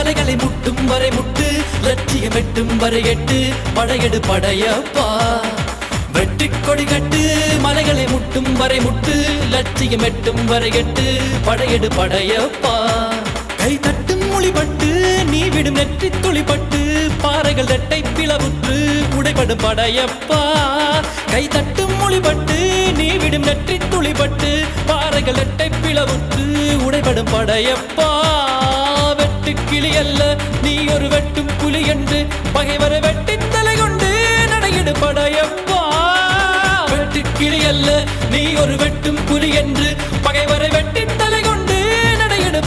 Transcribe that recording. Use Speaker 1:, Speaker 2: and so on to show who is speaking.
Speaker 1: மலைகளை முட்டும் வரை முட்டு, லட்சியம் எட்டும் வரை எட்டு, படையெடு படையப்பா. வெற்றிக் கொடி கட்டு, மலைகளை முட்டும் வரை முட்டு, லட்சியம் எட்டும் வரை எட்டு, படையெடு படையப்பா. கை தட்டும் மொழிபட்டு நீ விடும் நெற்றி துளிப்பட்டு, பாறைகள் ரெட்டை பிளவுற்று உடைபடும் படையப்பா. கை தட்டும் மொழிபட்டு நீ விடும் நெற்றி துளிப்பட்டு, பாறைகள் ரெட்டை பிளவுற்று உடைபடும் படையப்பா. வெட்டு கிளி அல்ல நீ ஒரு வெட்டும் புலி என்று, பகைவரை வெட்டி தலை கொண்டு நடையிடு படையப்பா. வெட்டு கிளி அல்ல நீ ஒரு வெட்டும் புலி என்று,